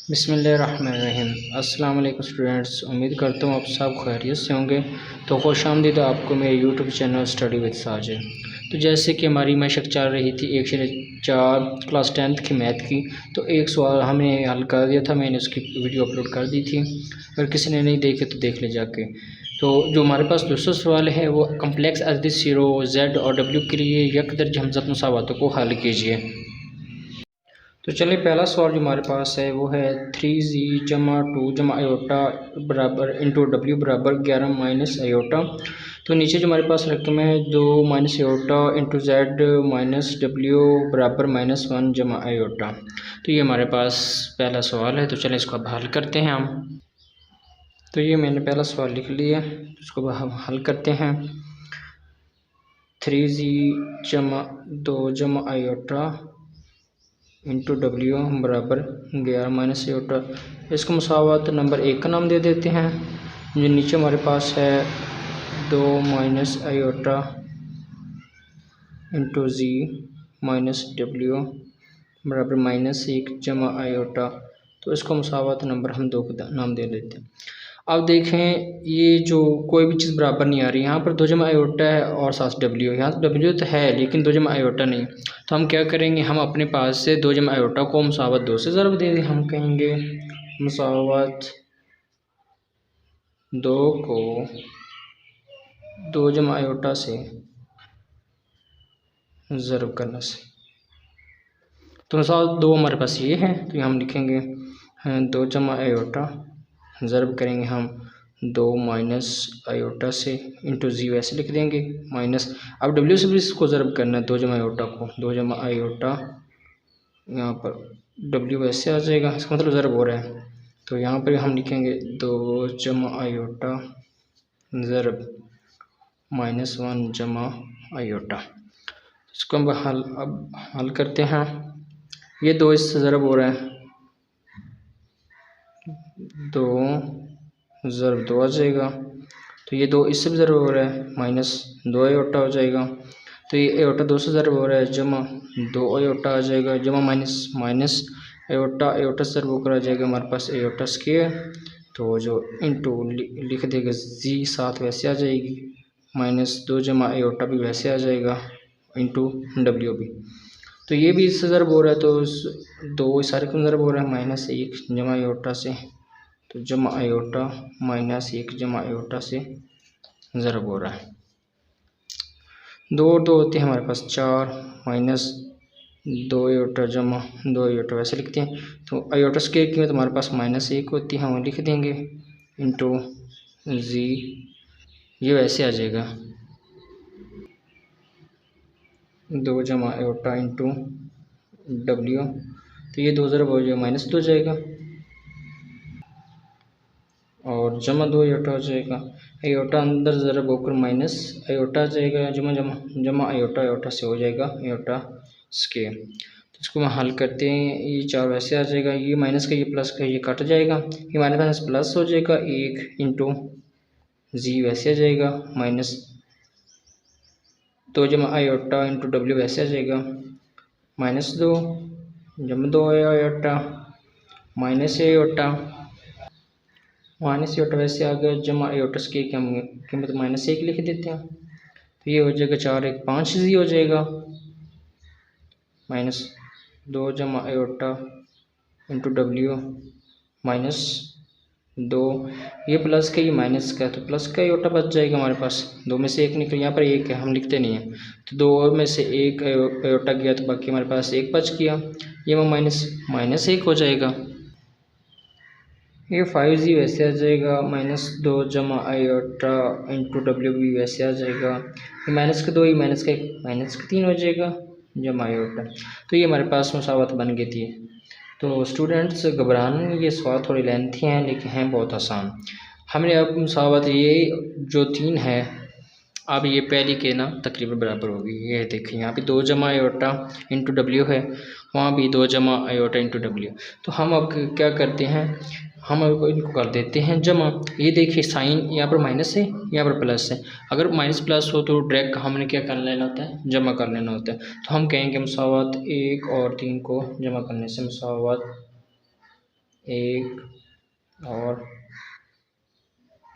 बिस्मिल्लाहिर्रहमानिर्रहीम। अस्सलाम वालेकुम स्टूडेंट्स, उम्मीद करता हूँ आप सब खैरियत से होंगे। तो खुशामदीद आपको मेरे YouTube channel study with Sajid. तो जैसे कि हमारी मशक चल रही थी 1 से 4 क्लास 10th की मैथ की, तो एक सवाल हमने हल कर दिया था, मैंने उसकी वीडियो अपलोड कर दी थी। अगर किसी ने नहीं देखे तो देख ले जाके। तो जो हमारे पास दूसरा सवाल है वो कम्प्लेक्स अदद ज़ीरो जेड और डब्ल्यू के लिए यकदर्ज हमज़त मुसावातों को हल कीजिए। तो चलिए, पहला सवाल जो हमारे पास है वो है 3z जमा 2 जमा आयोटा बराबर इंटू डब्ल्यू बराबर 11 माइनस आयोटा। तो नीचे जो हमारे पास रकम है 2 minus iota into Z minus W बराबर -1 जमा आयोटा। तो ये हमारे पास पहला सवाल है। तो चलिए इसको अब हल करते हैं हम। तो ये मैंने पहला सवाल लिख लिया, इसको हम हल करते हैं। 3z जमा 2 जमा आयोटा इंटू डब्ल्यू बराबर 11 माइनस आयोटा। इसको मुसावात नंबर 1 का नाम दे देते हैं। जो नीचे हमारे पास है 2 माइनस आयोटा इंटू जी माइनस डब्ल्यू बराबर -1 जमा आयोटा। तो इसको मुसावात नंबर हम 2 का नाम दे देते हैं। अब देखें, ये जो कोई भी चीज़ बराबर नहीं आ रही, यहाँ पर 2 जमा आयोटा है और साथ डब्ल्यू, यहाँ डब्ल्यू तो है लेकिन 2 जमा आयोटा नहीं। तो हम क्या करेंगे, हम अपने पास से 2 जमा आयोटा को मुसावत 2 से ज़रब दे दें। हम कहेंगे मुसावत 2 को 2 जमा आयोटा से ज़रब करने से। तो मुसावत 2 हमारे पास ये है, तो हम लिखेंगे 2 जमा आयोटा ज़रब करेंगे हम 2 माइनस आयोटा से इंटू जी, वैसे लिख देंगे माइनस। अब डब्ल्यू से भी इसको ज़रब करना है 2 जमा आयोटा को, 2 जमा आयोटा, यहाँ पर डब्ल्यू वैसे आ जाएगा, इसका मतलब ज़रब हो रहा है। तो यहाँ पर हम लिखेंगे 2 जमा आयोटा ज़रब -1 जमा आयोटा। इसको हम अब हल करते हैं। ये 2 इससे ज़रब हो रहा है, 2 ज़रब 2 आ जाएगा। तो ये 2 इससे भी ज़रब हो रहा है, -2 आयोटा हो जाएगा। तो ये आयोटा 2 से ज़रब हो रहा है, जमा 2 आयोटा आ जाएगा, जमा माइनस आयोटा, आयोटा से ज़रब होकर आ जाएगा हमारे पास आयोटा स्क्वायर। तो जो इंटू लिख देगा जी साथ वैसे आ जाएगी, -2 जमा आयोटा भी वैसे आ जाएगा, इंटू डब्ल्यू भी। तो ये भी इससे ज़रब हो रहा है, तो 2 सारे को ज़रब हो रहा है -1 जमा आयोटा से। तो जमा आयोटा -1 जमा आयोटा से ज़रब हो रहा है। 2 और 2 होते हैं हमारे पास 4 -2 आयोटा जमा 2 आयोटा, वैसे लिखते हैं। तो आयोटा स्क्वायर की कीमत हमारे पास -1 होती है, हम लिख देंगे इंटू जी, ये वैसे आ जाएगा 2 जमा आयोटा इंटू डब्ल्यू। तो ये 2 ज़रब हो जाएगा, -2 जाएगा और जमा 2 आयोटा हो जाएगा। आयोटा अंदर ज़रब होकर माइनस आयोटा आ जाएगा, जमा आयोटा आयोटा से हो जाएगा आयोटा स्क्वायर। तो इसको हम हल करते हैं, ये 4 वैसे आ जाएगा, ये माइनस का ये प्लस का ये कट जाएगा, ये हमारे पास प्लस हो जाएगा 1 इंटू जी वैसे आ जाएगा, -2 जमा आयोटा इंटू डब्ल्यू वैसे आ जाएगा, -2 जमा 2 आयोटा माइनस आयोटा -आयोटा वैसे आ गया, जमा आयोटा स्क्वायर की हम कीमत -1 लिख देते हैं। तो ये हो जाएगा 4 1 5 जी हो जाएगा, -2 जमा आयोटा इंटू डब्ल्यू -2, ये प्लस का ये माइनस का, तो प्लस का आयोटा बच जाएगा हमारे पास। 2 में से 1 निकल, यहाँ पर 1 है हम लिखते नहीं हैं, तो 2 में से 1 आयोटा गया तो बाकी हमारे पास 1 बच गया, ये -1 हो जाएगा। ये 5g वैसे आ जाएगा, -2 जमा आयोटा इंटू डब्ल्यू भी वैसे आ जाएगा, ये -2 ये -3 हो जाएगा, जमा आयोटा। तो ये हमारे पास मुसावत बन गई थी। तो स्टूडेंट्स घबराना नहीं, ये सवाल थोड़े लेंथी हैं लेकिन हैं बहुत आसान। हमने अब मुसावत ये जो 3 है, अब ये पहली के ना तकरीबन बराबर होगी। ये देखिए यहाँ पे 2 जमा आयोटा इंटू डब्ल्यू है, वहाँ भी 2 जमा आयोटा इंटू डब्ल्यू। तो हम अब क्या करते हैं, हम इनको कर देते हैं जमा। ये देखिए साइन यहाँ पर माइनस है, यहाँ पर प्लस है, अगर माइनस प्लस हो तो डायरेक्ट हमने क्या कर लेना होता है, जमा कर लेना होता है। तो हम कहेंगे मुसावत 1 और 3 को जमा करने से मुसावत 1 और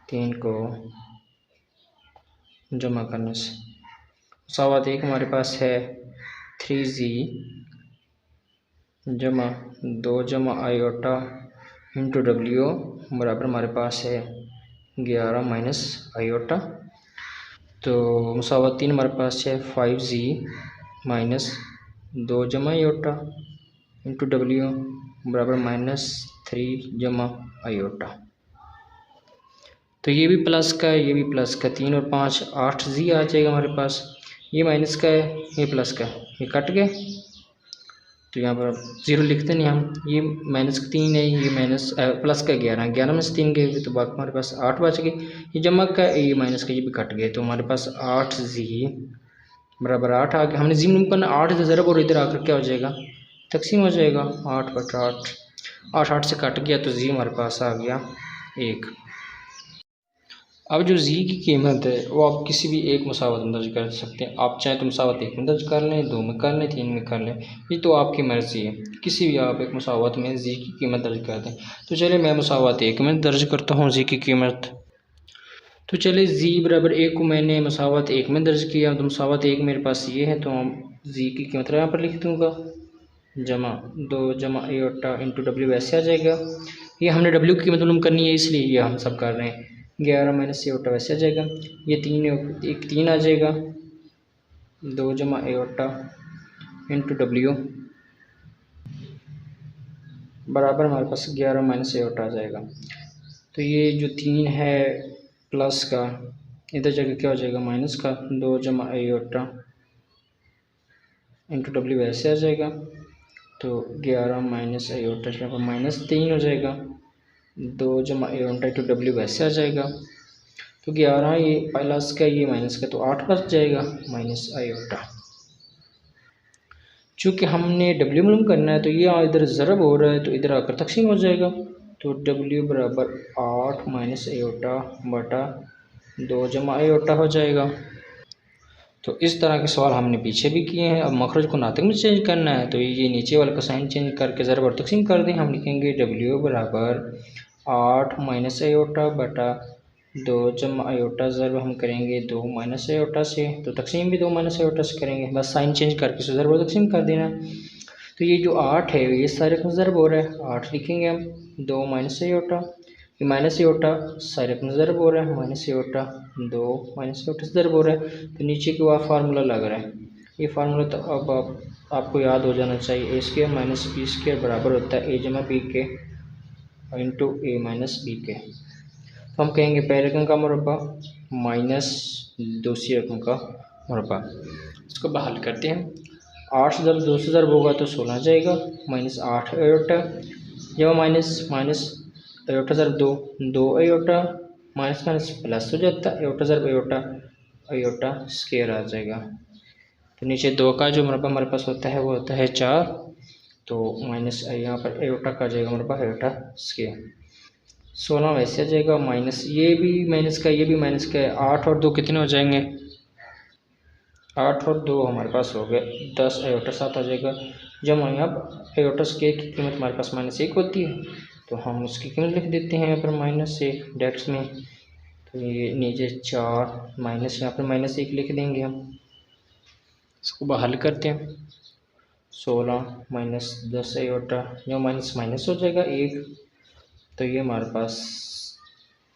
3 को जमा करने से मुसावात 1 हमारे पास है 3z जमा 2 जमा आयोटा इंटू डब्ल्यू बराबर हमारे पास है 11 माइनस आयोटा। तो मुसावात 3 हमारे पास है 5z माइनस 2 जमा आयोटा इंटू डब्ल्यू बराबर -3 जमा आयोटा। तो ये भी प्लस का है, ये भी प्लस का, 3 और 5 8z आ जाएगा हमारे पास। ये माइनस का है, ये प्लस का है, ये कट गए तो यहाँ पर 0 लिखते नहीं हम। ये माइनस का 3 है, ये माइनस प्लस का 11 में से 3 गए तो बाकी हमारे पास 8 बच गए। ये जमा का, ये माइनस का, ये भी कट गए तो हमारे पास 8z बराबर 8 आ गया। हमने जी में करना 8 से ज़रब और इधर आकर क्या हो जाएगा, तकसीम हो जाएगा। 8/8 8 से कट गया तो जी हमारे पास आ गया 1। अब जो जी की कीमत है वो आप किसी भी एक मुसावत में दर्ज कर सकते हैं। आप चाहें तो मुसावत 1 में दर्ज कर लें, 2 में कर लें, 3 में कर लें, ये तो आपकी मर्ज़ी है। किसी भी आप एक मुसावत में जी की कीमत दर्ज कर दें। तो चलिए मैं मुसावत 1 में दर्ज करता हूँ जी की कीमत। तो चलिए जी बराबर 1 को मैंने मुसावत 1 में दर्ज किया। तो मुसावत 1 मेरे पास ये है तो हम जी की कीमत यहाँ पर लिख दूँगा जमा 2 जमा आयोटा इंटू डब्ल्यू ऐसे आ जाएगा। ये हमने डब्ल्यू की कीमत मालूम करनी है इसलिए ये हम सब कर रहे हैं। 11 माइनस आयोटा वैसे आ जाएगा। ये 3 आ जाएगा 2 जमा आयोटा इंटू डब्ल्यू बराबर हमारे पास 11 माइनस आयोटा आ जाएगा। तो ये जो 3 है प्लस का इधर जगह क्या हो जाएगा माइनस का, 2 जमा आयोटा इंटू डब्ल्यू ऐसे आ जाएगा। तो 11 माइनस आयोटा यहाँ पर -3 हो जाएगा, 2 जमा आयोटा इंटू डब्ल्यू वैसे आ जाएगा। तो 11 ये प्लस का, ये माइनस का, तो 8 बच जाएगा माइनस आयोटा। चूँकि हमने डब्ल्यू मालूम करना है तो ये इधर ज़रब हो रहा है तो इधर आकर तकसीम हो जाएगा। तो डब्ल्यू बराबर 8 माइनस आयोटा बटा 2 जमा आयोटा हो जाएगा। तो इस तरह के सवाल हमने पीछे भी किए हैं। अब मखरज को नातिक में चेंज करना है तो ये नीचे वाले का साइन चेंज करके ज़रब और तकसीम कर दें। हम लिखेंगे डब्ल्यू बराबर 8 माइनस आयोटा बटा 2 जमा आयोटा ज़रब हम करेंगे 2 माइनस आयोटा से, तो तकसीम भी 2 माइनस आयोटा से करेंगे, बस साइन चेंज करके इसे ज़रब और तकसीम कर देना। तो ये जो 8 है ये सारे का ज़रब हो रहा है, 8 लिखेंगे हम 2 माइनस आयोटा, ये माइनस आयोटा सारे का ज़रब हो रहा है, माइनस आयोटा 2 माइनस आयोटा से ज़रब हो रहा है। तो नीचे की वह फार्मूला लग रहा है, ये फार्मूला तो अब आपको याद हो जाना चाहिए। ए स्क्वायर माइनस बी स्क्वायर बराबर होता है ए जमा बी के इंटू ए माइनस बी के। तो हम कहेंगे पहले रकम का मुरब्बा माइनस दूसरी रकम का मुरब्बा। इसको बहाल करते हैं। 8 से जब 2 से ज़रब होगा तो 16 आ जाएगा, माइनस 8 आयोटा जब माइनस आयोटा ज़रब 2 आयोटा माइनस माइनस प्लस हो जाता है, आयोटा ज़रब आयोटा स्क्वायर आ जाएगा। तो नीचे 2 का जो मुरब्बा हमारे पास होता है वो होता है 4, तो माइनस यहाँ पर आयोटा का आ जाएगा मुरब्बा आयोटा स्क्वायर। 16 वैसे आ जाएगा, माइनस ये भी माइनस का, ये भी माइनस का है। 8 और 2 कितने हो जाएंगे, 8 और 2 हमारे पास हो गए 10 आयोटा 7 आ जाएगा। जब हम यहाँ पर आयोटा स्क्वायर की कीमत हमारे पास -1 होती है तो हम उसकी कीमत लिख देते हैं यहाँ पर -1 डेस्क में। तो ये नीचे 4 माइनस यहाँ पर -1 लिख देंगे हम। इसको बहाल करते हैं। 16 माइनस 10 आयोटा जो माइनस माइनस हो जाएगा 1, तो ये हमारे पास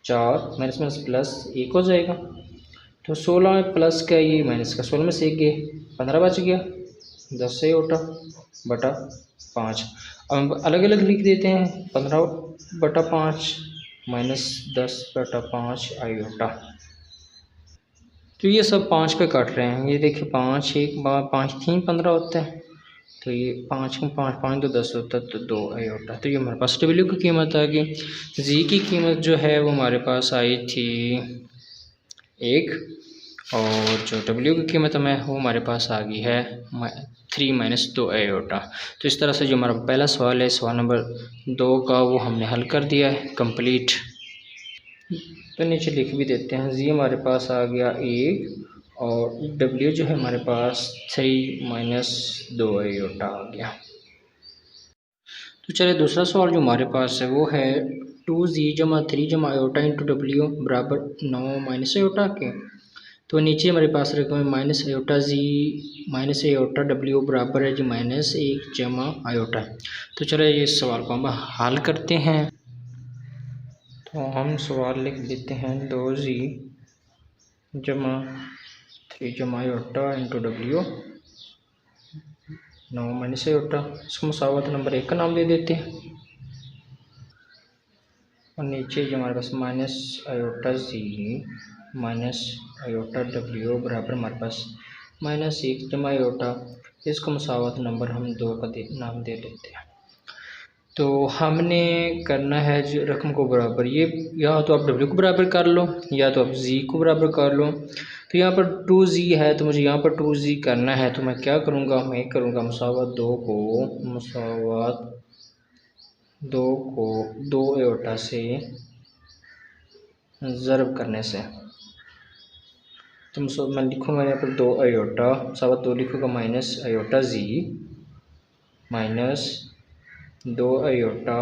4 माइनस माइनस प्लस 1 हो जाएगा। तो 16 प्लस का ये माइनस का, 16 में से 1 गए 15 बच गया, 10 आयोटा बटा 5। अब हम अलग अलग लिख देते हैं, 15 बटा 5 माइनस 10 बटा 5 आयोटा। तो ये सब 5 पे काट रहे हैं। ये देखिए 5 1 5 3 15 होता है, तो ये 5 को 5 5 तो 10 होता है, तो 2 आयोटा। तो ये हमारे पास डब्ल्यू की कीमत आ गई। जी की कीमत जो है वो हमारे पास आई थी 1, और जो डब्ल्यू की कीमत में वो हमारे पास आ गई है 3 माइनस 2 आयोटा। तो इस तरह से जो हमारा पहला सवाल है, सवाल नंबर 2 का, वो हमने हल कर दिया है कंप्लीट। तो नीचे लिख भी देते हैं। जी हमारे पास आ गया 1 और डब्ल्यू जो है हमारे पास 3 माइनस 2 आयोटा आ गया। तो चलिए दूसरा सवाल जो हमारे पास है वो है 2z जमा 3 जमा आयोटा इंटू डब्ल्यू बराबर 9 माइनस आयोटा के। तो नीचे हमारे पास रकम है माइनस आयोटा जी माइनस आयोटा डब्ल्यू बराबर है जी -1 जमा आयोटा। तो चलिए ये सवाल को हम हल करते हैं। तो हम सवाल लिख देते हैं 2z जमा 3 जमा iota into W 9 minus iota. इसको मुसावत नंबर 1 का नाम दे देते हैं और नीचे जो हमारे पास माइनस आयोटा जी माइनस आयोटा डब्ल्यू बराबर हमारे पास -1 जमा आयोटा। इसको मुसावत नंबर हम 2 का नाम दे लेते हैं। तो हमने करना है जो रकम को बराबर, ये या तो आप डब्ल्यू को बराबर कर लो या तो आप जी को बराबर कर लो। तो यहाँ पर 2z है तो मुझे यहाँ पर 2z करना है, तो मैं क्या करूँगा, मैं करूँगा मुसावत 2 को 2 आयोटा से ज़रब करने से। तो मैं लिखूँगा यहाँ पर 2 आयोटा मुसावत 2 लिखूँगा माइनस आयोटा जी माइनस 2 आयोटा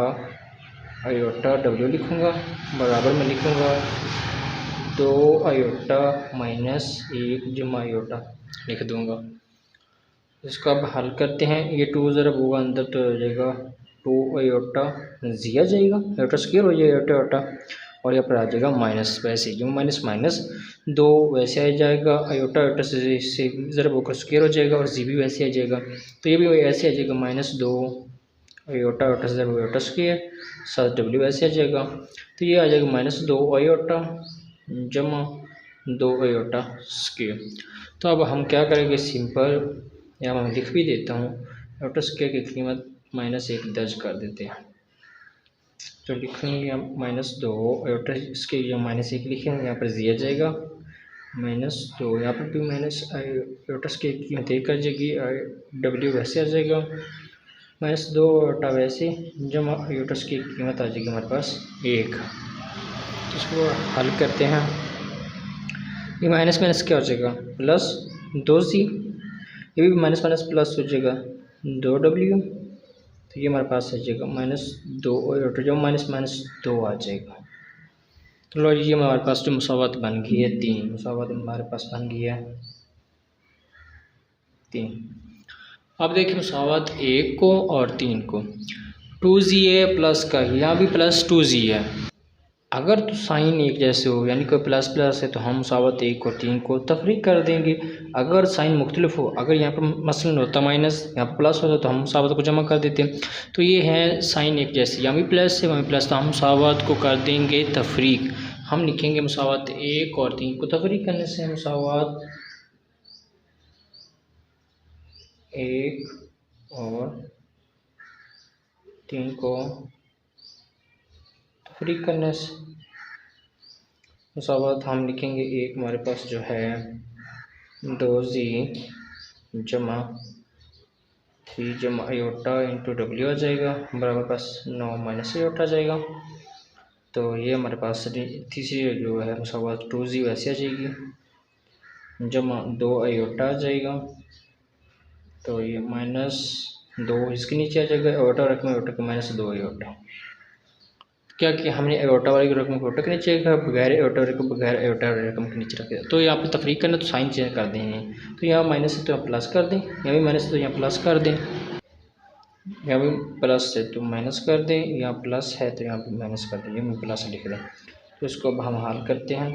डब्ल्यू लिखूँगा बराबर में लिखूँगा 2 आयोटा -1 जमा आयोटा लिख दूँगा। इसको अब हल करते हैं। ये 2 ज़रब होगा अंदर तो हो जाएगा 2 आयोटा जी आ जाएगा, आयोटा स्क्वायर हो जाएगा आयोटा और यहाँ पर आ जाएगा माइनस, वैसे जो -2 वैसे आ जाएगा, आयोटा आयोटा से ज़रब होकर स्क्वायर हो जाएगा और जी भी वैसे आ जाएगा। तो ये भी ऐसे आ जाएगा -2 आयोटा आयोटा से ज़रब आयोटा स्क्वायर साथ डब्ल्यू ऐसे आ जाएगा। तो ये आ जाएगा -2 आयोटा जमा 2 आयोटा स्क्वायर। तो अब हम क्या करेंगे, सिंपल यहाँ मैं लिख भी देता हूँ, आयोटा स्क्वायर की कीमत -1 दर्ज कर देते हैं। तो लिखेंगे -2 आयोटा स्क्वायर -1 लिखेंगे, यहाँ पर जी आ जाएगा -2, यहाँ पर भी माइनस आयोटा स्क्वायर की कीमत 1 आ जाएगी, डब्ल्यू वैसे आ जाएगा -2 आयोटा वैसे जमा आयोटा स्क्वायर की कीमत आ जाएगी हमारे पास 1। तो इसको हल करते हैं। ये माइनस माइनस क्या हो जाएगा +2z, ये भी माइनस माइनस प्लस हो जाएगा 2w। तो ये हमारे पास आ जाएगा -2 आयोटा जो -2 आ जाएगा। तो लो ये हमारे पास जो मुसावत बन गई है 3, मुसावत हमारे पास बन गई है 3। अब देखिए मुसावत 1 को और 3 को, 2z है प्लस का, यहाँ भी +2z है। अगर तो साइन एक जैसे हो यानी कोई प्लस प्लस है तो हम मुसावत 1 और 3 को तफरीक कर देंगे। अगर साइन मुख्तलिफ हो, अगर यहाँ पर मसलन होता माइनस यहाँ पर प्लस होता तो हम मुसावत को जमा कर देते। तो ये है साइन एक जैसे, यहाँ भी प्लस है वहाँ भी प्लस, तो हम मुसावत को कर देंगे तफरीक। हम लिखेंगे मुसावत 1 और 3 को तफरीक करने से मुसावत 1 और 3 को तफरीक करने से मुसावत हम लिखेंगे 1 हमारे पास जो है 2z जमा 3 जमा आयोटा इंटू डब्ल्यू आ जाएगा बराबर पास 9 माइनस आयोटा आ जाएगा। तो ये हमारे पास तीसरी जो है मुसावत 2z वैसे आ जाएगी जमा 2 आयोटा आ जाएगा। तो ये -2 इसके नीचे आ जाएगा, आयोटा रकम आयोटा का -2 आयोटा। क्या कि हमने आयोटा वाली रकम को आयोटा के नीचे रखा, बगैर आयोटा रकम बगैर आयोटा रकम के नीचे रखा। तो यहाँ पे तफरीक करना तो साइन चेंज कर देंगे, तो यहाँ माइनस है तो यहाँ प्लस कर दें, यहाँ भी माइनस है तो यहाँ प्लस कर दें, यहाँ भी प्लस है तो माइनस कर दें, यहाँ प्लस है तो यहाँ भी माइनस कर दें, ये प्लस लिख दें। तो इसको अब हम हल करते हैं।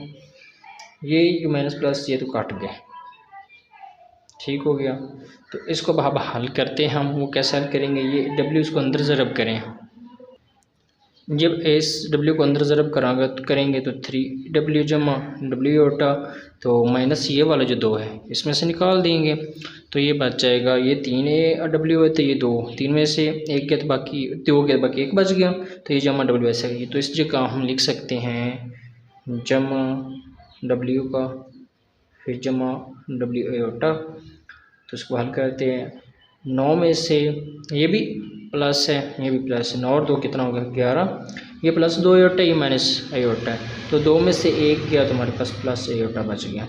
ये जो माइनस प्लस ये तो कट गया, ठीक हो गया। तो इसको अब हल करते हैं हम। वो कैसे हल करेंगे, ये डब्ल्यू इसको अंदर ज़रब करें। जब एस डब्ल्यू को अंदर ज़रब करेंगे तो 3w जमा डब्ल्यू आयोटा, तो माइनस ये वाला जो 2 है इसमें से निकाल देंगे तो ये बच जाएगा। ये 3w है तो ये 2, 3 में से 1 गया तो बाकी 2 गया, बाकी 1 बच गया। तो ये जमा डब्ल्यू ऐसा गया। तो इस जगह हम लिख सकते हैं जमा डब्ल्यू का फिर जमा डब्ल्यू आयोटा। तो इसको हल करते हैं। 9 में से ये भी प्लस है, ये भी प्लस है, 9 और 2 कितना होगा 11, ये +2 आयोटा ये माइनस आयोटा है। तो 2 में से 1 गया तो हमारे पास प्लस आयोटा बच गया।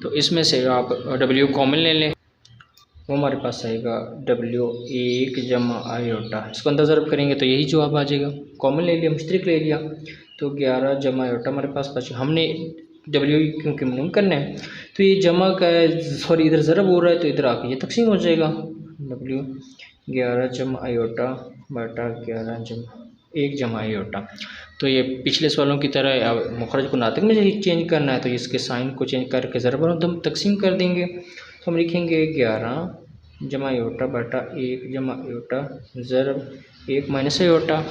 तो इसमें से आप W कॉमन ले लें, वो हमारे पास आएगा W1 जमा आयोटा। इसको अंदर ज़रब करेंगे तो यही जवाब आ जाएगा। कॉमन ले लिया, मुश्तरक ले लिया, तो 11 जमा आयोटा हमारे पास बचा। हमने W क्योंकि मालूम करना है तो ये जमा का है, सॉरी इधर ज़रब हो रहा है तो इधर आके ये तकसीम हो जाएगा। W11 जमा आयोटा बटा 1 जमा आयोटा। तो ये पिछले सवालों की तरह मुखरज को नातिक में चेंज करना है, तो इसके साइन को चेंज करके ज़रब और हम तकसीम कर देंगे। तो हम लिखेंगे 11 जमा आयोटा बटा 1 जमा आयोटा ज़रब 1 माइनस आयोटा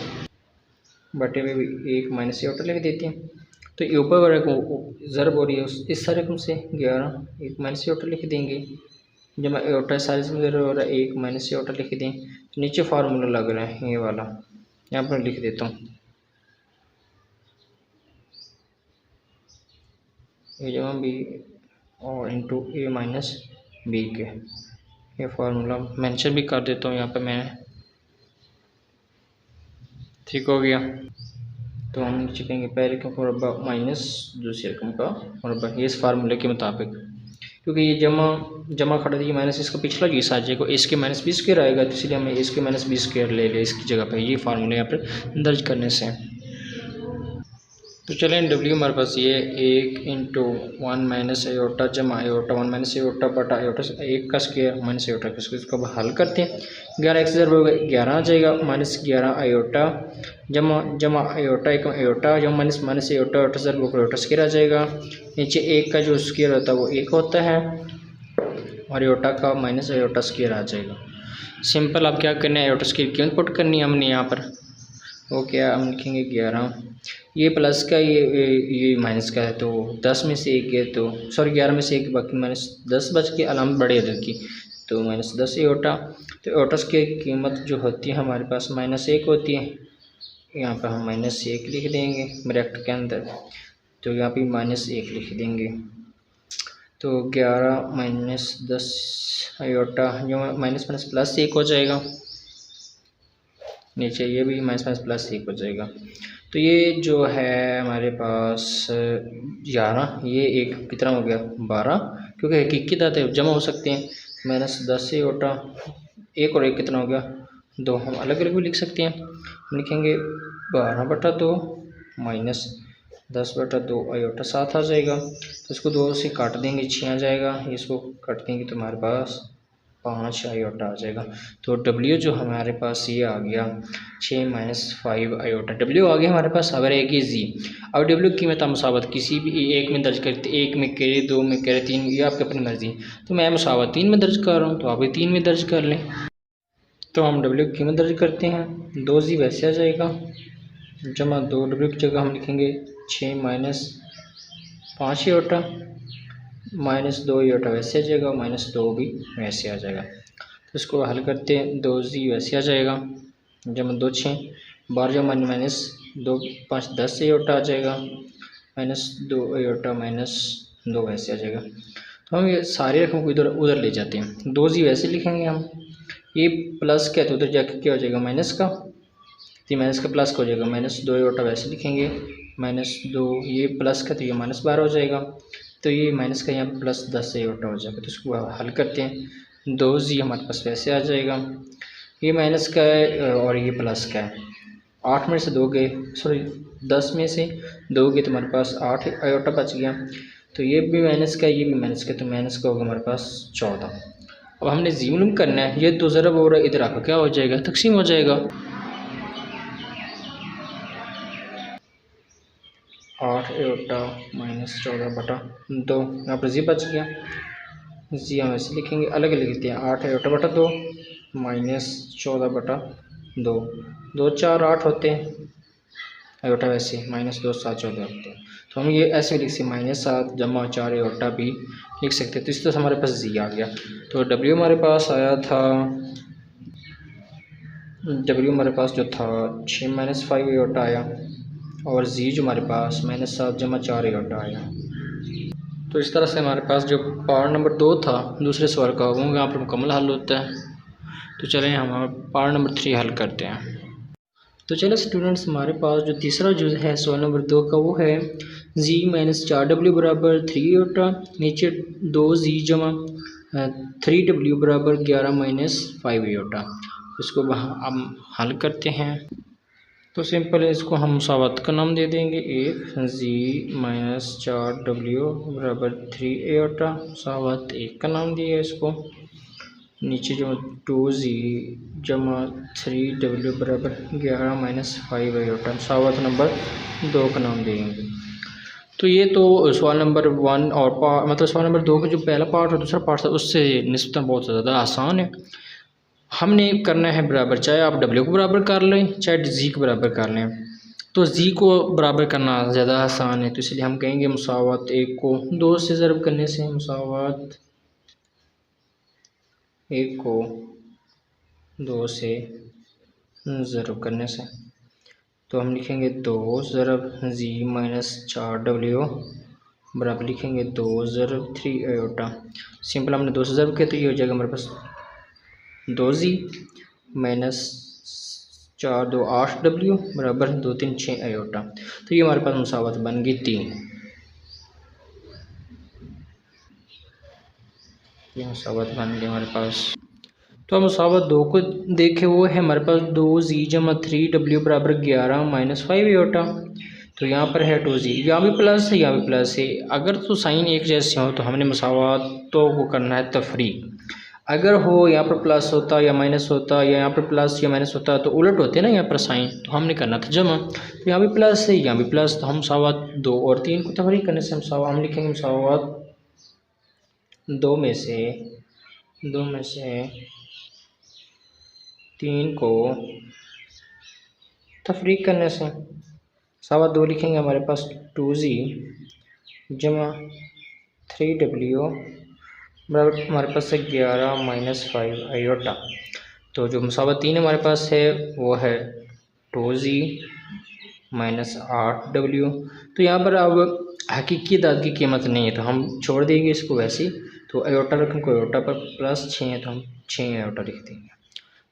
बटे में भी 1 माइनस आयोटा लिख देते हैं। तो ये ऊपर वाले को ज़रब हो रही है इस सारे रकम से 11 1 माइनस आयोटा लिख देंगे जमा आयोटा सारे से ज़रब हो रहा है 1 माइनस आयोटा लिख दें। तो नीचे फार्मूला लग रहा है ये वाला, यहाँ पर लिख देता हूँ ए जमा बी और इंटू ए माइनस बी के, ये फार्मूला मेंशन भी कर देता हूँ यहाँ पर मैं। ठीक हो गया। तो हम नीचे कहेंगे पहले का मुरब्बा माइनस दूसरी रकम का मुरब्बा, ये इस फार्मूले के मुताबिक, क्योंकि ये जमा खड़ा दिया माइनस इसका पिछला बीस आ जाएगा, इसके माइनस बी स्क्वायर आएगा, तो इसलिए हमें इसके माइनस बी स्क्वायर ले लिया इसकी जगह पे, ये फार्मूले यहाँ पर दर्ज करने से। तो चलें W हमारे पास ये 1 इंटू 1 माइनस आयोटा जमा आयोटा 1 माइनस आयोटा बटा आयोटा 1 का स्क्वायर माइनस आयोटा का स्क्वायर, इसको हल करते हैं। 11 एक से ज़रब होगा 11 आ जाएगा, माइनस 11 आयोटा जमा आयोटा 1 आयोटा जमा माइनस माइनस आयोटा आयोटा ज़रब होकर आयोटा स्क्वायर आ जाएगा। नीचे 1 का जो स्क्वायर होता है वो 1 होता है और आयोटा का माइनस आयोटा स्क्वायर आ जाएगा। सिंपल आप क्या करना है, आयोटा स्क्वायर क्यों पुट करनी है हमने यहाँ पर, वो क्या हम लिखेंगे 11, ये प्लस का ये माइनस का है, तो 10 में से 1 है, तो सॉरी 11 में से 1 बाकी माइनस 10 बच के अलामत बड़े अदद की, तो माइनस 10 आयोटा। तो आयोटा की कीमत जो होती है हमारे पास -1 होती है, यहाँ पर हम -1 लिख देंगे ब्रैकेट के अंदर, तो यहाँ पे -1 लिख देंगे। तो 11 माइनस 10 आयोटा जो माइनस माइनस प्लस 1 हो जाएगा, नीचे ये भी माइनस माइनस प्लस 1 हो जाएगा। तो ये जो है हमारे पास 11, ये एक कितना हो गया 12, क्योंकि हकीकी दाते जमा हो सकते हैं। -10 आयोटा 1 और 1 कितना हो गया 2, हम अलग अलग भी लिख सकते हैं। हम लिखेंगे 12/2 माइनस 10/2 आयोटा 7 आ जाएगा। तो इसको 2 से काट देंगे 6 आ जाएगा, इसको काट देंगे तो हमारे पास 5 आयोटा आ जाएगा। तो W जो हमारे पास ये आ गया 6 माइनस 5 आयोटा, W आ गया हमारे पास। अगर एक ही जी, अब W की कीमत मुसावत किसी भी एक में दर्ज करते, 1 में करे 2 में करे 3, ये आपकी अपनी मर्जी, तो मैं मुसावत 3 में दर्ज कर रहा हूँ, तो आप भी 3 में दर्ज कर लें। तो हम W की कीमत दर्ज करते हैं, 2 जी वैसे आ जाएगा जमा 2, W की जगह हम लिखेंगे 6 माइनस 5 आयोटा -2 आयोटा वैसे आ जाएगा, -2 भी वैसे आ जाएगा। तो इसको हल करते हैं, 2 जी वैसे आ जाएगा जमा 2 6 12 जमा -2 5 10 आयोटा आ जाएगा, -2 आयोटा -2 वैसे आ जाएगा। तो हम ये सारे रकम को इधर उधर ले जाते हैं, 2 जी वैसे लिखेंगे हम, ये प्लस क्या है तो उधर जाके क्या हो जाएगा माइनस का, तो माइनस का प्लस का हो जाएगा, -2 आयोटा वैसे लिखेंगे, -2 ये प्लस का तो ये -12 हो जाएगा, तो ये माइनस का यहाँ प्लस 10 आयोटा हो जाएगा। तो इसको हल करते हैं, 2 जी हमारे पास वैसे आ जाएगा, ये माइनस का है और ये प्लस का है, 8 में से 2 गए, सॉरी 10 में से 2 गए तो हमारे पास 8 आयोटा बच गया। तो ये भी माइनस का ये भी माइनस का, तो माइनस का होगा हमारे पास 14। अब हमने जी मालूम करना है, ये 2 ज़रब हो रहा है, इधर आकर क्या हो जाएगा तकसीम हो जाएगा, 8 आयोटा -14/2, यहाँ पर जी बच गया, जी हम ऐसे लिखेंगे, अलग अलग लिखते हैं, 8 आयोटा/2 -14/2, 2 4 8 होते हैं आयोटा वैसे, -2 7 14 होते हैं। तो हम ये ऐसे लिख सकते -7 जमा 4 आयोटा भी लिख सकते हैं। तो इस तरह से हमारे पास जी आ गया। तो W हमारे पास आया था, W हमारे पास जो था 6 माइनस 5 आयोटा आया, और जी जो हमारे पास -7 जमा 4 आयोटा आया। तो इस तरह से हमारे पास जो पार्ट नंबर 2 था दूसरे सवाल का, वो यहाँ पर मुकम्मल हल होता है। तो चलें हम पार्ट नंबर 3 हल करते हैं। तो चलो स्टूडेंट्स, हमारे पास जो तीसरा जो है सवाल नंबर 2 का, वो है जी -4W बराबर 3 आयोटा, नीचे 2 जी जमा 3w बराबर 11 माइनस 5 आयोटा। इसको हम हल करते हैं तो सिंपल है, इसको हम मुसावत का नाम दे देंगे। एक जी माइनस 4w बराबर 3 आयोटा, मुसावत एक का नाम दिया है इसको। नीचे जो 2z जमा 3w बराबर 11 माइनस 5 आयोटा, मुसावत नंबर 2 का नाम देंगे। तो ये तो सवाल नंबर 1 और मतलब सवाल नंबर 2 का जो पहला पार्ट और दूसरा पार्ट था उससे निस्बतन बहुत ज़्यादा आसान है। हमने करना है बराबर, चाहे आप w को बराबर कर लें चाहे z को बराबर कर लें। तो z को बराबर करना ज़्यादा आसान है, तो इसलिए हम कहेंगे मुसावत एक को 2 से ज़रब करने से, मुसावत एक को 2 से ज़रब करने से। तो हम लिखेंगे 2 ज़रब z माइनस 4w बराबर लिखेंगे 2 ज़रब 3 आयोटा। सिंपल हमने 2 से ज़रब किया तो ये हो जाएगा हमारे पास 2z माइनस 4 2 8w बराबर 2 3 6 आयोटा। तो ये हमारे पास मुसावत बन गई 3। ये मुसावत बन गई हमारे पास। तो हम मुसावत 2 को देखें, वो है हमारे पास 2z जमा 3w बराबर 11 माइनस 5 आयोटा। तो यहाँ पर है 2z, यहाँ भी प्लस है यहाँ भी प्लस है। अगर तो साइन एक जैसे हो तो हमने मुसावतों को करना है तफरीक। अगर हो यहाँ पर प्लस होता या माइनस होता या यहाँ पर प्लस या माइनस होता तो उलट होते ना यहाँ पर साइन, तो हमने करना था जमा। तो यहाँ भी प्लस है यहाँ भी प्लस, तो हम मुसावत 2 और 3 को तफरीक करने से हम लिखेंगे मुसावत 2 में से 3 को तफरीक करने से मुसावत 2 लिखेंगे हमारे पास 2z जमा 3w बराबर हमारे पास है 11 माइनस 5 आयोटा। तो जो मुसावत 3 हमारे पास है वो है 2z माइनस 8w। तो यहाँ पर अब हकीकी दाद की कीमत नहीं है तो हम छोड़ देंगे इसको वैसे ही। तो आयोटा रकम को आयोटा पर प्लस 6 है तो हम 6 आयोटा लिख देंगे।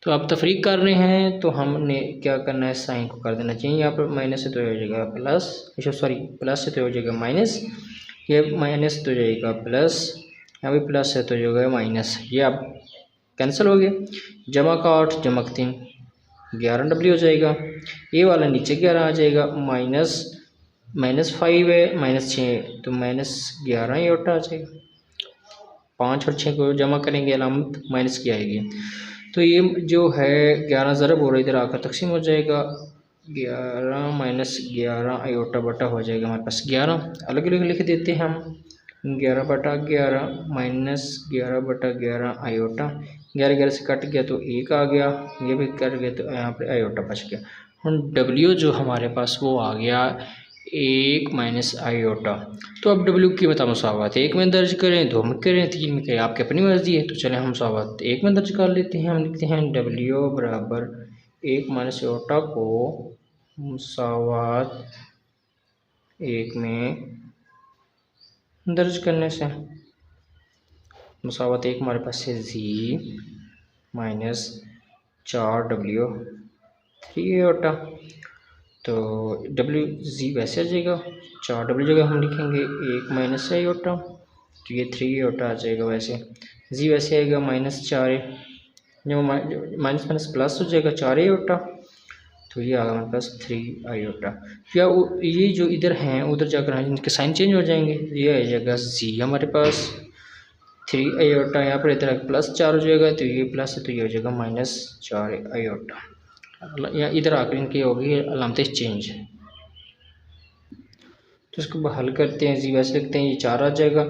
तो अब तफरीक कर रहे हैं तो हमने क्या करना है, साइन को कर देना चाहिए। यहाँ पर माइनस से तो हो जाएगा प्लस, सॉरी प्लस से तो हो जाएगा माइनस, ये माइनस तो हो जाएगा प्लस, यहाँ भी प्लस है तो जो है माइनस, ये अब कैंसिल हो गया। जमा का 8 जमा 3 11w हो जाएगा। ये वाला नीचे 11 आ जाएगा, माइनस 5 है माइनस 6 तो माइनस 11 आयोटा आ जाएगा। 5 और 6 को जमा करेंगे अलामत माइनस की आएगी। तो ये जो है 11 ज़रब और इधर आकर तकसीम हो जाएगा, 11 माइनस 11 आयोटा बटा हो जाएगा हमारे पास 11। अलग अलग लिख देते हैं हम, 11 बटा 11 माइनस 11 बटा 11 आयोटा। 11 11 से कट गया तो 1 आ गया, ये भी कट गया तो यहाँ पे आयोटा बच गया। और w जो हमारे पास वो आ गया 1 माइनस आयोटा। तो अब w की बता मुसावत 1 में दर्ज करें, 2 में करें, 3 में करें, आपकी अपनी मर्जी है। तो चलें हम मुसावत 1 में दर्ज कर लेते हैं। हम लिखते हैं w बराबर 1 माइनस आयोटा को मुसावत 1 में दर्ज करने से मुसावत 1 हमारे पास है z माइनस 4w 3 आयोटा। तो z वैसे आ जाएगा, 4w जगह हम लिखेंगे 1 माइनस आयोटा, तो ये 3 आयोटा आ जाएगा। वैसे z वैसे आएगा माइनस 4, जो माइनस माइनस प्लस हो जाएगा 4 आयोटा, तो ये आ गया हमारे पास 3 आयोटा। या ये जो इधर हैं उधर जाकर इनके साइन चेंज हो जाएंगे, ये आ जाएगा z हमारे पास 3 आयोटा, यहाँ पर इधर प्लस 4 हो जाएगा तो ये प्लस है तो ये हो जाएगा माइनस 4 आयोटा। या इधर आकर इनकी होगी अलामतें चेंज। तो इसको हल करते हैं, जी वैसे लिखते हैं, ये 4 आ जाएगा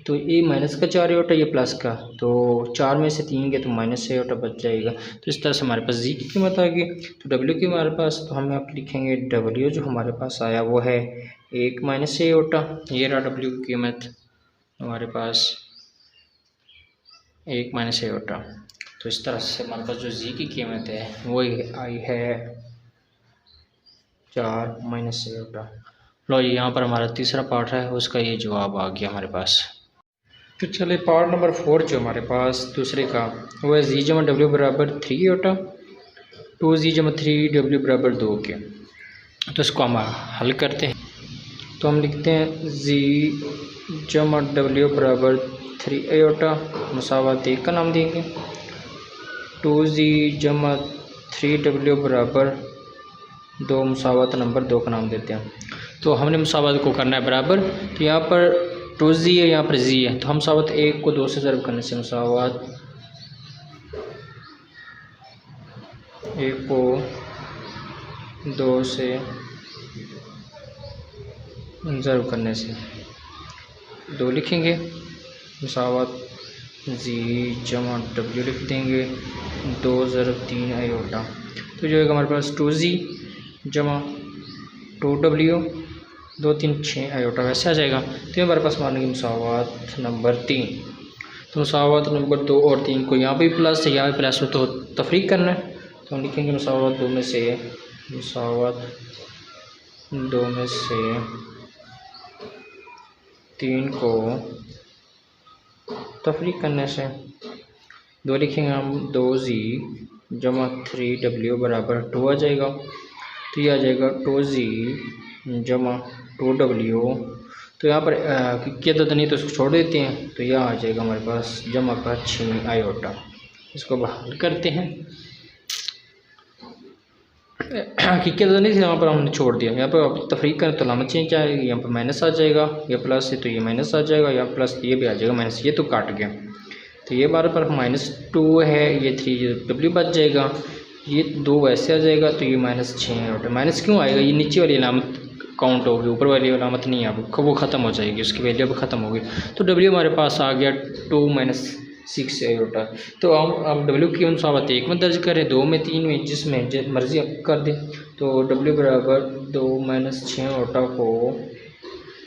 तो ये माइनस का 4 आयोटा ये प्लस का, तो 4 में से 3 गए तो माइनस आयोटा बच जाएगा। तो इस तरह से हमारे पास जी की कीमत आ गई। तो डब्ल्यू की हमारे पास, तो हम यहाँ पर लिखेंगे डब्ल्यू जो हमारे पास आया वो है 1 माइनस आयोटा। ये रहा डब्ल्यू की कीमत हमारे पास 1 माइनस आयोटा। तो इस तरह से हमारे पास जो जी की कीमत है वो आई है 4 माइनस आयोटा। लो ये यहाँ पर हमारा तीसरा पार्ट है, उसका ये जवाब आ गया हमारे पास। तो चले पार्ट नंबर 4 जो हमारे पास दूसरे का वो है जी जमा डब्ल्यू बराबर 3 आयोटा 2z जमा 3w बराबर 2 के। तो इसको हम हल करते हैं। तो हम लिखते हैं जी जमा डब्ल्यू बराबर 3 आयोटा मसावत 1 का नाम देंगे। 2z जमा 3w बराबर 2 मसावत नंबर 2 का नाम देते हैं। तो हमने मसावत को करना है बराबर, तो यहाँ पर 2z है, यहाँ पर z है, तो हम मसावत 1 को 2 से ज़रब करने से मसावत 1 को 2 से ज़रब करने से 2 लिखेंगे। मसावत z जमा w लिख देंगे 2 ज़रब 3 आयोटा, तो जो है हमारे पास 2z जमा 2w 2 3 6 आयोटा वैसे आ जाएगा। तो हमारे पास मानेंगे मसावत नंबर 3। तो मसावत नंबर 2 और 3 को यहाँ भी प्लस है, यहाँ भी प्लस हो, तो तफरीक करना है, तो हम लिखेंगे मसावत 2 में से 3 को तफरीक करने से 2 लिखेंगे हम। 2z जमा 3w बराबर 2 आ जाएगा, तो ये आ जाएगा 2z जमा 2w। तो यहाँ पर किया तो नहीं, तो इसको छोड़ देते हैं, तो यह आ जाएगा हमारे पास जमा का 6 आयोटा। इसको हल करते हैं। हकीकत तो नहीं थी, यहाँ पर हमने छोड़ दिया। यहाँ पर तफरीक करें तो लामत चेंज आएगी, यहाँ पर माइनस आ जाएगा, ये प्लस है तो ये माइनस आ जाएगा, यहाँ प्लस ये भी आ जाएगा, माइनस ये तो काट गया, तो ये बार पर -2 है, ये 3w बच जाएगा, ये 2 वैसे आ जाएगा, तो ये -6 आयोटा। माइनस क्यों आएगा, ये नीचे वाली अलामत काउंट होगी, ऊपर वाली अलामत नहीं है, अब वो ख़त्म हो जाएगी, उसकी वैल्यू अब ख़त्म होगी। तो w हमारे पास आ गया 2 - 6 आयोटा। तो हम w की मसावत 1 में दर्ज करें, 2 में, 3 में, जिसमें मर्जी कर दें। तो w बराबर 2 - 6 आयोटा को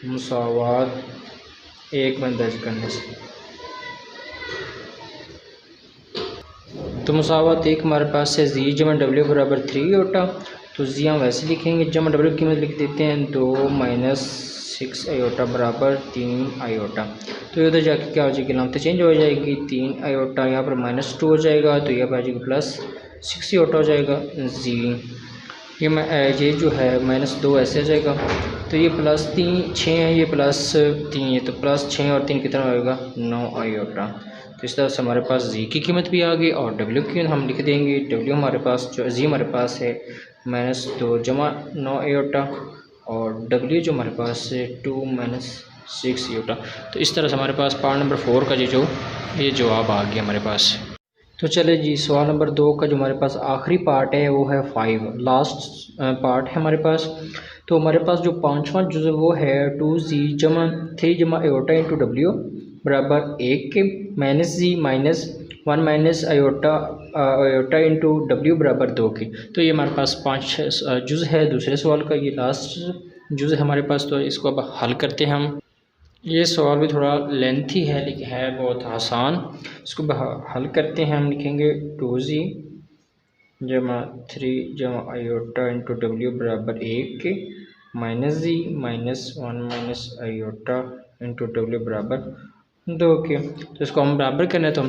मसावत 1 में दर्ज करने से, तो मसावत 1 हमारे पास है z जमा w बराबर 3 आयोटा। तो z हम वैसे लिखेंगे, जमा w की कीमत लिख देते हैं 2 - 6 आयोटा बराबर 3 आयोटा। तो उधर जाके क्या हो जाएगी, नाम तो चेंज हो जाएगी, 3 आयोटा यहाँ पर -2 हो जाएगा, तो यहाँ पर आ जाएगी +6 आयोटा हो जाएगा। z ये जो है -2 ऐसे आ जाएगा, तो ये +3 6 है, ये +3 है, तो +6 और 3 कितना होगा 9 आयोटा। तो इस तरह से हमारे पास z की कीमत भी आ गई, और w की हम लिख देंगे। w हमारे पास जो z हमारे पास है -2 जमा 9 आयोटा, और w जो हमारे पास है 2 - 6 आयोटा। तो इस तरह से हमारे पास पार्ट नंबर 4 का ये जवाब आ गया हमारे पास। तो चले जी, सवाल नंबर 2 का जो हमारे पास आखिरी पार्ट है वो है 5, लास्ट पार्ट है हमारे पास। तो हमारे पास जो 5वां जुज़ वो है 2z जमा 3 जमा आयोटा इंटू w बराबर 1 के -z -1 आयोटा इंटू w बराबर 2 के। तो ये हमारे पास 5 जुज़ है दूसरे सवाल का, ये लास्ट जुज़ है हमारे पास। तो इसको अब हल करते हैं हम। ये सवाल भी थोड़ा लेंथी है लेकिन है बहुत आसान। इसको हल करते हैं। हम लिखेंगे 2z जमा 3 जमा आयोटा इंटू w बराबर 1 के -z -1 आयोटा इंटू w बराबर 2 के। तो इसको हम बराबर करना है, तो हम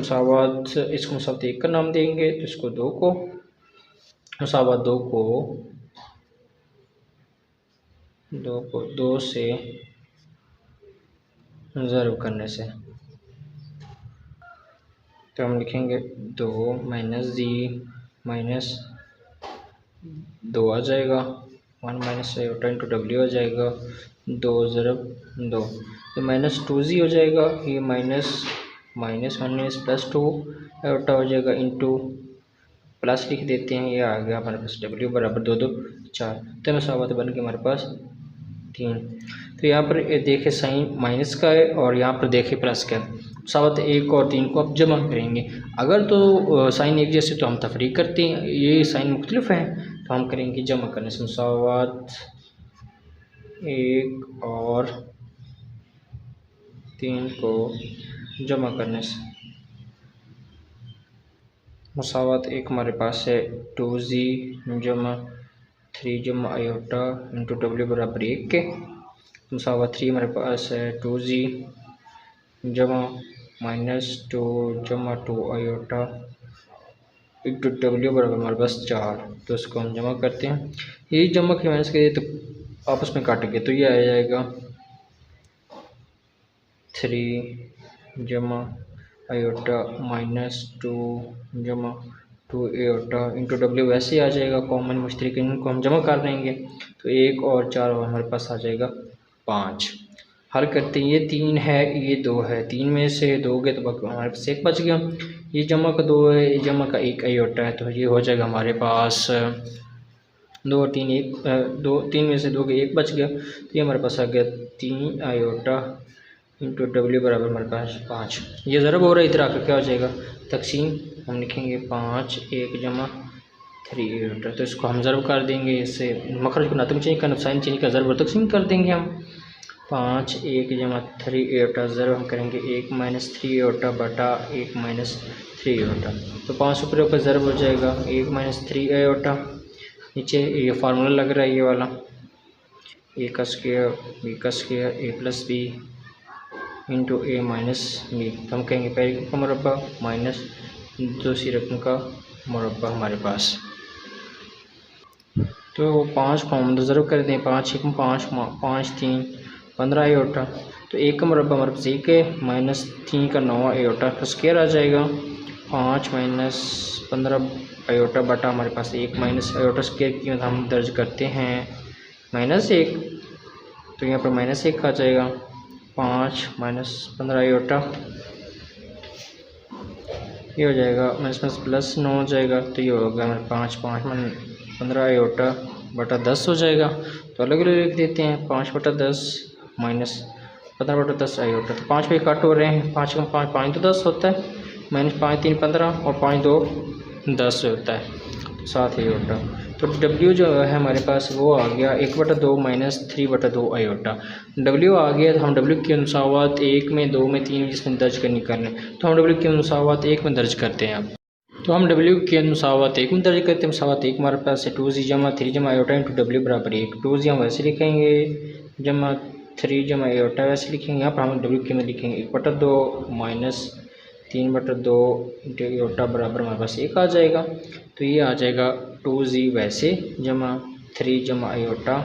इसको मसावत 1 का नाम देंगे, तो इसको 2 को मसावत 2 से ज़रब करने से, तो हम लिखेंगे 2 z -2 आ जाएगा, 1 आयोटा इंटू w आ जाएगा, 2 ज़रब 2, तो -2z हो जाएगा, ये -1 आयोटा हो जाएगा इंटू प्लस लिख देते हैं, ये आ गया हमारे पास w बराबर 2 2 4। तो मसावत बन के हमारे पास 3। तो यहाँ पर देखे साइन माइनस का है और यहाँ पर देखे प्लस का है। मसावत 1 और 3 को अब जमा करेंगे। अगर तो साइन एक जैसे तो हम तफरीक करते हैं, ये साइन मुख्तलिफ है तो हम करेंगे जमा करने से। मसावत 1 और 3 को जमा करने से मसावत 1 हमारे पास है 2z जमा 3 जमा आयोटा इंटू w बराबर 1 के। मसावत 3 हमारे पास है 2z जमा -2 जमा 2 आयोटा इंटू w बराबर हमारे पास 4। तो इसको हम जमा करते हैं। ये जमा के माइनस के तो आपस में काटेंगे, तो ये आ जाएगा 3 जमा आयोटा माइनस 2 जमा 2 आयोटा इंटू डब्ल्यू वैसे आ जाएगा, कॉमन मुश्तरक इनको हम जमा कर देंगे तो 1 और 4 और हमारे पास आ जाएगा 5। हल करते हैं, ये 3 है ये 2 है, 3 में से 2 गए तो हमारे पास 1 बच गया। ये जमा का 2 है, ये जमा का 1 आयोटा है, तो ये हो जाएगा हमारे पास 2 और 3 1 2 3 में से 2 के 1 बच गया, तो ये हमारे पास आ गया 3 आयोटा इंटू डब्ल्यू बराबर हमारे पास 5। ये ज़रब हो रहा है, इधर आकर क्या हो जाएगा तकसीम, हम लिखेंगे 5 1 जमा 3 आयोटा, तो इसको हम ज़रब कर देंगे, इससे मखरज को नातम चेंज करना, साइन चेंज का ज़रब तकसीम कर देंगे हम। 5 1 जमा 3 आयोटा ज़रब हम करेंगे 1 माइनस 3 आयोटा बटा 1 माइनस 3 आयोटा, तो 5 ऊपर ज़रब हो जाएगा 1 माइनस 3 आयोटा, नीचे ये फार्मूला लग रहा है ये वाला, ए का स्क्वायर बी का स्क्वायर ए प्लस बी इंटू ए माइनस बी, तो हम कहेंगे पहले रकम का मुरब्बा माइनस दूसरी रकम का मुरब्बा हमारे पास। तो 5 को हम ज़रूर कर दें, 5 1 5 5 3 15 आयोटा, तो 1 का मुरब्बा हमारे पास 1 है, माइनस 3 का 9 आयोटा का स्क्वायर आ जाएगा, 5 माइनस 15 आयोटा बटा हमारे पास 1 माइनस आयोटा स्क्वायर की कीमत हम दर्ज करते हैं -1, तो यहाँ पर -1 आ जाएगा, 5 माइनस 15 आयोटा, ये हो जाएगा माइनस प्लस 9 हो जाएगा, तो ये होगा हमारे 5 5 15 आयोटा बटा 10 हो जाएगा, तो अलग अलग लिख देते हैं, 5 बटा 10 माइनस 15 बटा 10 आयोटा, तो 5 पे कट हो रहे हैं, 5 कम 5 5 तो 10 होता है, माइनस 5 3 15 और 5 2 10 होता है, तो 7 आयोटा, तो W जो है हमारे पास वो आ गया 1 बटा 2 माइनस 3 बटा 2 आयोटा। W आ गया, तो हम W की अनुसावात 1 में 2 में 3 जिसमें दर्ज करनी करने, तो हम W की अनुसावात 1 में दर्ज करते हैं। अब तो हम W की अनुसावात 1 में दर्ज करते हैं, अनुसावात 1 हमारे पास है 2Z जमा 3 जमा आयोटा इंटू W बराबर 1, 2Z हम वैसे लिखेंगे जमा 3 जमा आयोटा वैसे लिखेंगे, यहाँ पर हम W की में लिखेंगे 1 बटा 2 माइनस 3 बटा 2 इंटू आयोटा बराबर हमारे पास 1 आ जाएगा, तो ये आ जाएगा 2Z वैसे जमा 3 जमा आयोटा,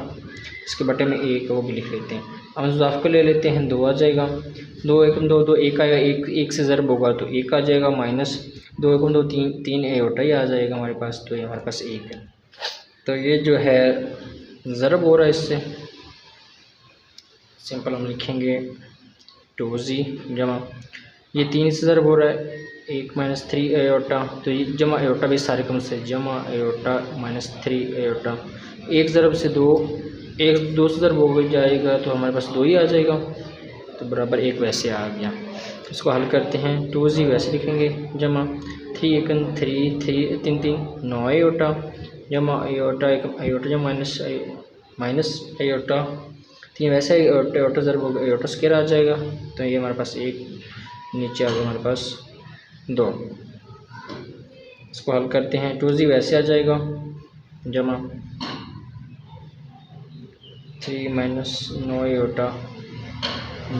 इसके बटे में 1 वो भी लिख लेते हैं, हम मुज़ाफ़ को ले लेते हैं, 2 आ जाएगा, 2 1 2 2 1 आएगा, 1 से ज़रब होगा तो 1 आ जाएगा, माइनस 2 1 2 3 3 आयोटा ही आ जाएगा हमारे पास, तो ये हमारे पास 1 है, तो ये जो है ज़रब हो रहा है, इससे सिंपल हम लिखेंगे 2Z जमा ये 3 से ज़रब हो रहा है 1 माइनस 3 आयोटा, तो ये जमा आयोटा भी सारे कम से जमा आयोटा माइनस 3 आयोटा, 1 ज़रब से 2 1 2 से ज़रब हो जाएगा तो हमारे पास 2 ही आ जाएगा, तो बराबर 1 वैसे आ गया। इसको हल करते हैं, 2Z वैसे लिखेंगे जमा 3 1 3 3 3 3 9 आयोटा जमा आयोटा 1 आयोटा जमा माइनस आयोटा 3 वैसे आयोटा ज़रब होगा आयोटा स्क्वायर आ जाएगा, तो ये हमारे पास 1 नीचे आ गया हमारे पास 2। इसको हल करते हैं, 2Z वैसे आ जाएगा जमा 3 माइनस 9 आयोटा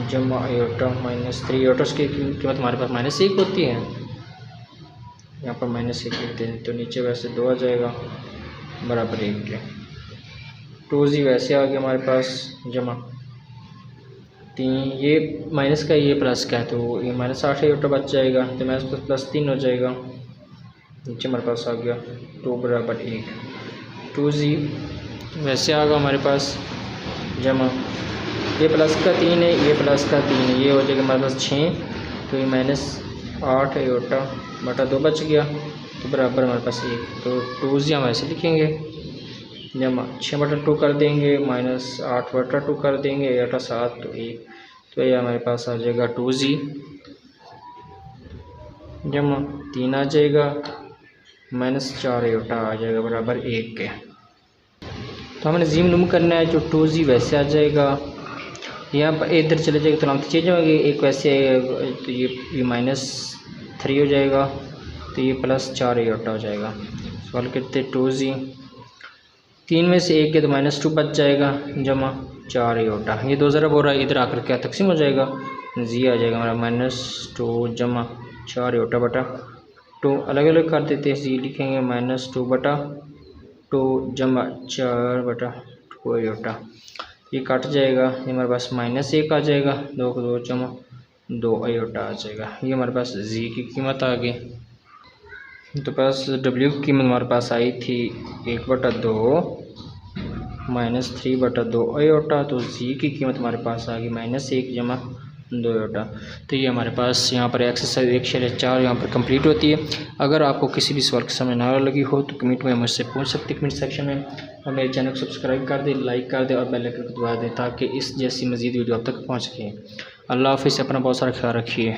जमा आयोटा माइनस 3 आयोटा की कीमत हमारे पास -1 होती है, यहाँ पर -1 लिखते हैं, तो नीचे वैसे 2 आ जाएगा बराबर 1 के। 2Z वैसे आ गया हमारे पास जमा 3 ये माइनस का ये प्लस का है, तो ये -8 आयोटा बच जाएगा, तो माइनस प्लस 3 हो जाएगा, नीचे हमारे पास आ गया 2 बराबर 1। 2Z वैसे आ गया हमारे पास जमा ये प्लस का 3 है ये प्लस का 3 है, ये हो जाएगा हमारे पास 6, तो ये -8 आयोटा बटा 2 बच गया, तो बराबर हमारे पास 1, तो 2Z हम ऐसे लिखेंगे जमा 6 बटा 2 कर देंगे -8 बटा 2 कर देंगे आयोटा 7 तो 1, तो ये हमारे पास आ जाएगा 2Z जमा 3 आ जाएगा -4 आयोटा आ जाएगा बराबर 1 के। तो हमने जीम नुम करना है, जो 2Z वैसे आ जाएगा, यहाँ पर इधर चले जाएगा तो नाम चेंज होंगे, एक वैसे तो ये -3 हो जाएगा, तो ये +4 आयोटा हो जाएगा। सवाल करते 2Z 3 में से 1 के तो -2 बच जाएगा जमा 4 आयोटा, ये 2 ज़रब हो रहा है, इधर आकर क्या तकसीम हो जाएगा, Z आ जाएगा हमारा -2 जमा 4 आयोटा बटा 2, अलग अलग कर देते हैं, Z लिखेंगे -2 बटा 2 जमा 4 बटा 2 आयोटा, ये कट जाएगा, ये हमारे पास -1 आ जाएगा, 2 को 2 जमा 2 आयोटा आ जाएगा। ये हमारे पास जी की कीमत आ गई। तो पास डब्ल्यू की कीमत हमारे पास आई थी 1/2 माइनस 3/2 आयोटा। तो जी की कीमत हमारे पास आ गई -1 जमा 2 आयोटा। तो ये हमारे पास यहाँ पर एक्सरसाइज 1/4 यहाँ पर कंप्लीट होती है। अगर आपको किसी भी सवाल की समझ ना लगी हो तो कमेंट में मुझसे पूछ सकते कमेंट सेक्शन में, और मेरे चैनल को सब्सक्राइब कर दें, लाइक कर दें और बेल आइकन को दबा दें ताकि इस जैसी मज़ीद वीडियो आप तक पहुँच सके। अल्लाह हाफ़िज़। अपना बहुत सारा ख्याल रखिए।